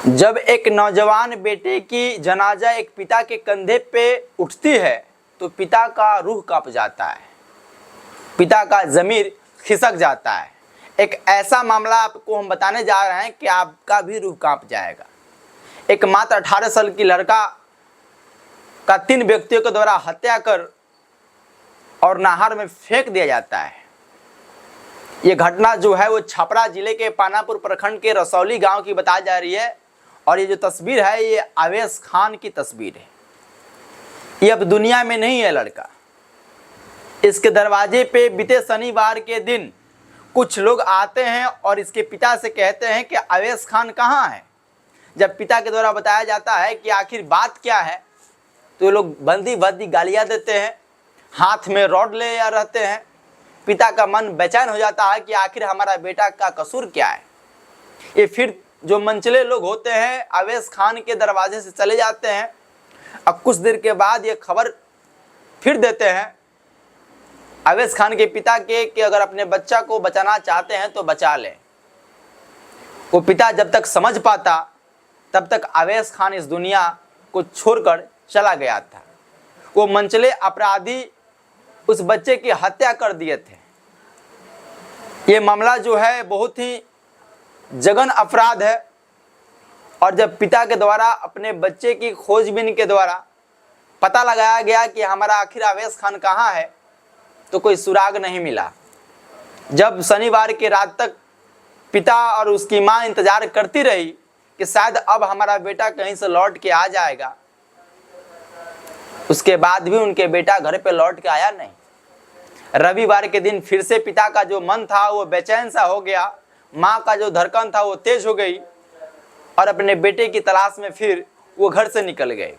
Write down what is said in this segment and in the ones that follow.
जब एक नौजवान बेटे की जनाजा एक पिता के कंधे पे उठती है तो पिता का रूह कांप जाता है, पिता का ज़मीर खिसक जाता है। एक ऐसा मामला आपको हम बताने जा रहे हैं कि आपका भी रूह कांप जाएगा। एक मात्र 18 साल की लड़का का 3 व्यक्तियों के द्वारा हत्या कर और नहर में फेंक दिया जाता है। ये घटना जो है वो छपरा जिले के पानापुर प्रखंड के रसौली गांव की बताई जा रही है। और ये जो तस्वीर है ये अवेश खान की तस्वीर है। ये अब दुनिया में नहीं है लड़का। इसके दरवाजे पे बीते शनिवार के दिन कुछ लोग आते हैं और इसके पिता से कहते हैं कि अवेश खान कहाँ है। जब पिता के द्वारा बताया जाता है कि आखिर बात क्या है तो ये लोग बंदी बंदी गालियाँ देते हैं, हाथ में रॉड ले रहते हैं। पिता का मन बेचैन हो जाता है कि आखिर हमारा बेटा का कसूर क्या है। ये फिर जो मनचले लोग होते हैं अवेश खान के दरवाजे से चले जाते हैं। अब कुछ देर के बाद ये खबर फिर देते हैं अवेश खान के पिता के कि अगर अपने बच्चा को बचाना चाहते हैं तो बचा लें। वो पिता जब तक समझ पाता तब तक अवेश खान इस दुनिया को छोड़कर चला गया था। वो मनचले अपराधी उस बच्चे की हत्या कर दिए थे। ये मामला जो है बहुत ही जघन्य अपराध है। और जब पिता के द्वारा अपने बच्चे की खोजबीन के द्वारा पता लगाया गया कि हमारा आखिर अवेश खान कहाँ है तो कोई सुराग नहीं मिला। जब शनिवार की रात तक पिता और उसकी मां इंतजार करती रही कि शायद अब हमारा बेटा कहीं से लौट के आ जाएगा, उसके बाद भी उनके बेटा घर पे लौट के आया नहीं। रविवार के दिन फिर से पिता का जो मन था वो बेचैन सा हो गया, माँ का जो धड़कन था वो तेज हो गई और अपने बेटे की तलाश में फिर वो घर से निकल गए।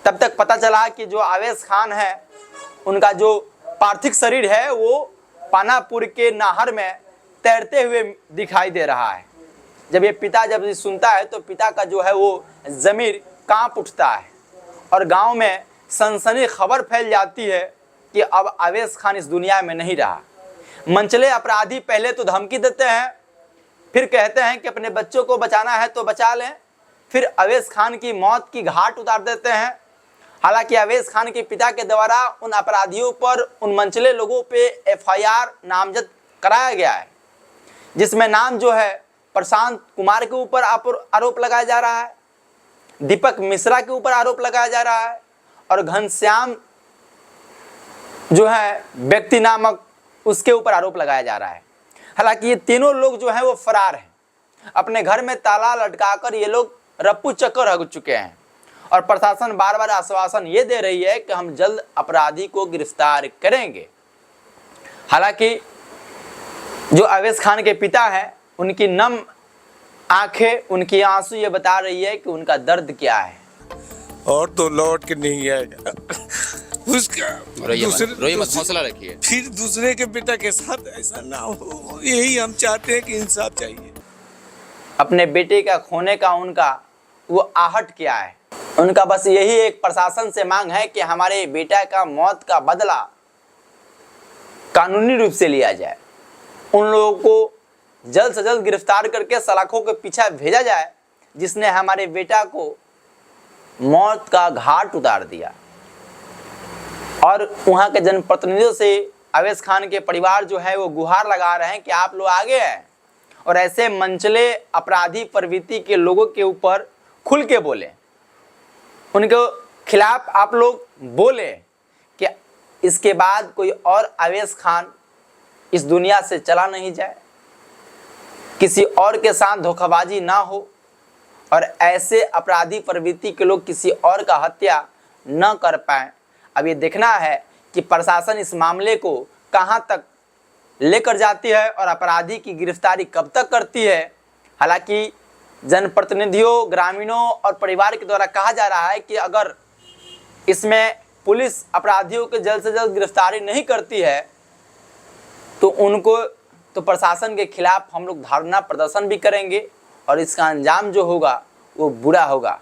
तब तक पता चला कि जो अवेश खान है उनका जो पार्थिव शरीर है वो पानापुर के नहर में तैरते हुए दिखाई दे रहा है। जब ये पिता जब ये सुनता है तो पिता का जो है वो ज़मीर कांप उठता है और गांव में सनसनी खबर फैल जाती है कि अब अवेश खान इस दुनिया में नहीं रहा। मनचले अपराधी पहले तो धमकी देते हैं, फिर कहते हैं कि अपने बच्चों को बचाना है तो बचा लें, फिर अवेश खान की मौत की घाट उतार देते हैं। हालांकि अवेश खान के पिता के द्वारा उन अपराधियों पर, उन मनचले लोगों पे FIR नामजद कराया गया है, जिसमें नाम जो है प्रशांत कुमार के ऊपर आरोप लगाया जा रहा है, दीपक मिश्रा के ऊपर आरोप लगाया जा रहा है और घनश्याम जो है व्यक्ति नामक उसके ऊपर आरोप लगाया जा रहा है। हालांकि ये तीनों लोग जो हैं वो फरार हैं। अपने घर में ताला लटकाकर ये लोग रप्पू चक्कर रह चुके हैं और प्रशासन बार बार आश्वासन ये दे रही है कि हम जल्द अपराधी को गिरफ्तार करेंगे। हालांकि जो अवेश खान के पिता हैं उनकी नम आंखें, उनकी आंसू ये बता रही है कि उनका दर्द क्या है। और तो लौट के नहीं आएगा उसका। रोइए मत, हौसला रखिए। फिर दूसरे के बेटा के साथ ऐसा ना हो, यही हम चाहते हैं कि इंसाफ चाहिए। अपने बेटे का खोने का उनका वो आहट क्या है, उनका बस यही एक प्रशासन से मांग है कि हमारे बेटा का मौत का बदला कानूनी रूप से लिया जाए। उन लोगों को जल्द से जल्द गिरफ्तार करके सलाखों के पीछे भेजा जाए जिसने हमारे बेटा को मौत का घाट उतार दिया। और वहाँ के जनप्रतिनिधियों से अवेश खान के परिवार जो है वो गुहार लगा रहे हैं कि आप लोग आगे हैं और ऐसे मनचले अपराधी प्रवृत्ति के लोगों के ऊपर खुल के बोलें, उनके खिलाफ आप लोग बोलें कि इसके बाद कोई और अवेश खान इस दुनिया से चला नहीं जाए, किसी और के साथ धोखाबाजी ना हो और ऐसे अपराधी प्रवृत्ति के लोग किसी और का हत्या न कर पाएँ। अब ये देखना है कि प्रशासन इस मामले को कहां तक लेकर जाती है और अपराधी की गिरफ्तारी कब तक करती है। हालांकि जनप्रतिनिधियों, ग्रामीणों और परिवार के द्वारा कहा जा रहा है कि अगर इसमें पुलिस अपराधियों को जल्द से जल्द गिरफ्तारी नहीं करती है तो प्रशासन के खिलाफ हम लोग धरना प्रदर्शन भी करेंगे और इसका अंजाम जो होगा वो बुरा होगा।